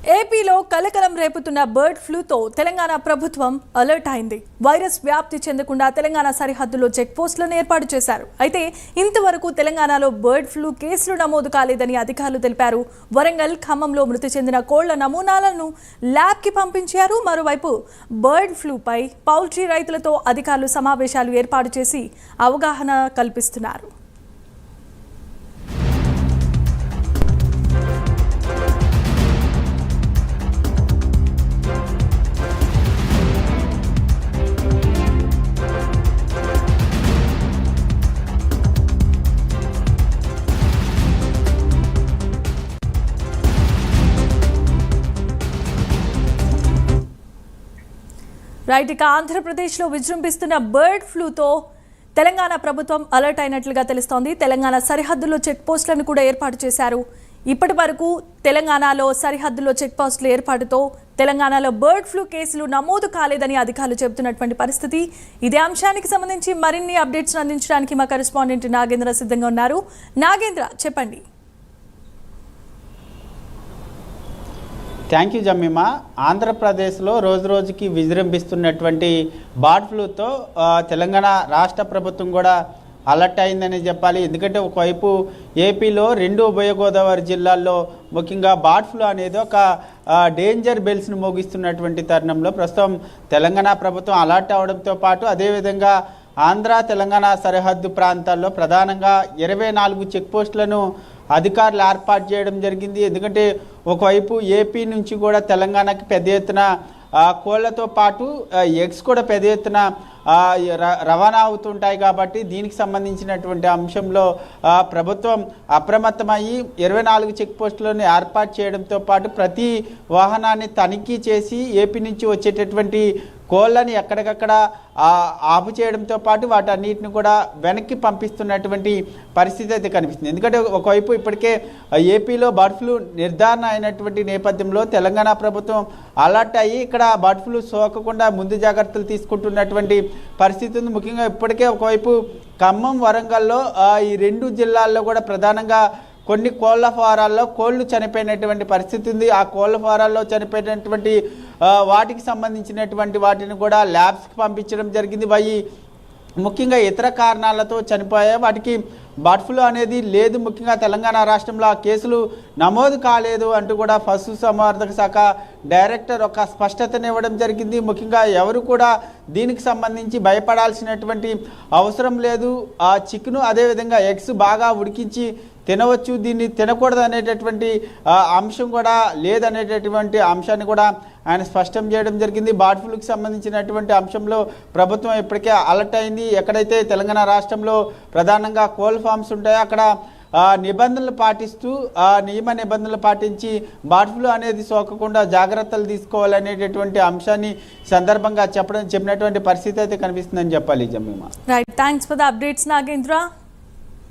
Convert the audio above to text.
ఏపీలో కలకలం రేపుతున్న బర్డ్ ఫ్లూతో తెలంగాణ ప్రభుత్వం అలర్ట్ అయింది. వైరస్ వ్యాప్తి చెందకుండా తెలంగాణ సరిహద్దులో చెక్ పోస్టులను ఏర్పాటు చేశారు. అయితే ఇంతవరకు తెలంగాణలో బర్డ్ ఫ్లూ కేసులు నమోదు కాలేదని అధికారులు తెలిపారు. వరంగల్, ఖమ్మంలో మృతి చెందిన కోళ్ల నమూనాలను ల్యాబ్కి పంపించారు. మరోవైపు బర్డ్ ఫ్లూపై పౌల్ట్రీ రైతులతో అధికారులు సమావేశాలు ఏర్పాటు చేసి అవగాహన కల్పిస్తున్నారు. రైట్, ఇక ఆంధ్రప్రదేశ్లో విజృంభిస్తున్న బర్డ్ ఫ్లూతో తెలంగాణ ప్రభుత్వం అలర్ట్ అయినట్లుగా తెలుస్తోంది. తెలంగాణ సరిహద్దుల్లో చెక్ పోస్టులను కూడా ఏర్పాటు చేశారు. ఇప్పటి వరకు తెలంగాణలో సరిహద్దుల్లో చెక్ పోస్టుల ఏర్పాటుతో తెలంగాణలో బర్డ్ ఫ్లూ కేసులు నమోదు కాలేదని అధికారులు చెబుతున్నటువంటి పరిస్థితి. ఇదే అంశానికి సంబంధించి మరిన్ని అప్డేట్స్ అందించడానికి మా కరెస్పాండెంట్ నాగేంద్ర సిద్ధంగా ఉన్నారు. నాగేంద్ర, చెప్పండి. Thank you Jemimah. ఆంధ్రప్రదేశ్లో రోజు రోజుకి విజృంభిస్తున్నటువంటి బర్డ్ ఫ్లూతో తెలంగాణ రాష్ట్ర ప్రభుత్వం కూడా అలర్ట్ అయిందని చెప్పాలి. ఎందుకంటే ఒకవైపు ఏపీలో 2 ఉభయ గోదావరి జిల్లాల్లో ముఖ్యంగా బర్డ్ ఫ్లూ అనేది ఒక డేంజర్ బెల్స్ను మోగిస్తున్నటువంటి తరుణంలో ప్రస్తుతం తెలంగాణ ప్రభుత్వం అలర్ట్ అవడంతో పాటు అదేవిధంగా ఆంధ్ర తెలంగాణ సరిహద్దు ప్రాంతాల్లో ప్రధానంగా 24 చెక్ పోస్టులను అధికారులు ఏర్పాటు చేయడం జరిగింది. ఎందుకంటే ఒకవైపు ఏపీ నుంచి కూడా తెలంగాణకి పెద్ద ఎత్తున కోళ్లతో పాటు ఎగ్స్ కూడా పెద్ద ఎత్తున రవాణా అవుతుంటాయి. కాబట్టి దీనికి సంబంధించినటువంటి అంశంలో ప్రభుత్వం అప్రమత్తమయ్యి 24 చెక్ పోస్టులను ఏర్పాటు చేయడంతో పాటు ప్రతి వాహనాన్ని తనిఖీ చేసి ఏపీ నుంచి వచ్చేటటువంటి కోళ్ళని ఎక్కడికక్కడ ఆపు చేయడంతో పాటు వాటన్నిటిని కూడా వెనక్కి పంపిస్తున్నటువంటి పరిస్థితి అయితే కనిపిస్తుంది. ఎందుకంటే ఒకవైపు ఇప్పటికే ఏపీలో బర్డ్ ఫ్లూ నిర్ధారణ అయినటువంటి నేపథ్యంలో తెలంగాణ ప్రభుత్వం అలర్ట్ అయ్యి ఇక్కడ బర్డ్ ఫ్లూ సోకకుండా ముందు జాగ్రత్తలు తీసుకుంటున్నటువంటి పరిస్థితి ఉంది. ముఖ్యంగా ఇప్పటికే ఒకవైపు ఖమ్మం, వరంగల్లో ఈ 2 జిల్లాల్లో కూడా ప్రధానంగా కొన్ని కోళ్ల ఫారాల్లో కోళ్లు చనిపోయినటువంటి పరిస్థితి ఉంది. ఆ కోళ్ల ఫారాల్లో చనిపోయినటువంటి వాటికి సంబంధించినటువంటి వాటిని కూడా ల్యాబ్స్కి పంపించడం జరిగింది. ముఖ్యంగా ఇతర కారణాలతో చనిపోయాయి, వాటికి బర్డ్ ఫ్లూ అనేది లేదు. ముఖ్యంగా తెలంగాణ రాష్ట్రంలో ఆ కేసులు నమోదు కాలేదు అంటూ కూడా పశుసంవర్ధక శాఖ డైరెక్టర్ ఒక స్పష్టతనివ్వడం జరిగింది. ముఖ్యంగా ఎవరు కూడా దీనికి సంబంధించి భయపడాల్సినటువంటి అవసరం లేదు. ఆ చికెను అదేవిధంగా ఎగ్స్ బాగా ఉడికించి తినవచ్చు, దీన్ని తినకూడదు అనేటటువంటి అంశం కూడా లేదనేటటువంటి అంశాన్ని కూడా ఆయన స్పష్టం చేయడం జరిగింది. బర్డ్ ఫ్లూకి సంబంధించినటువంటి అంశంలో ప్రభుత్వం ఇప్పటికే అలర్ట్ అయింది. ఎక్కడైతే తెలంగాణ రాష్ట్రంలో ప్రధానంగా కోల్ ఫార్మ్స్ ఉంటాయో అక్కడ నిబంధనలు పాటిస్తూ నియమ నిబంధనలు పాటించి బర్డ్ ఫ్లూ అనేది సోకకుండా జాగ్రత్తలు తీసుకోవాలనేటటువంటి అంశాన్ని సందర్భంగా చెప్పినటువంటి పరిస్థితి అయితే కనిపిస్తుందని చెప్పాలి Jemimah. Right, thanks for the updates Nagendra.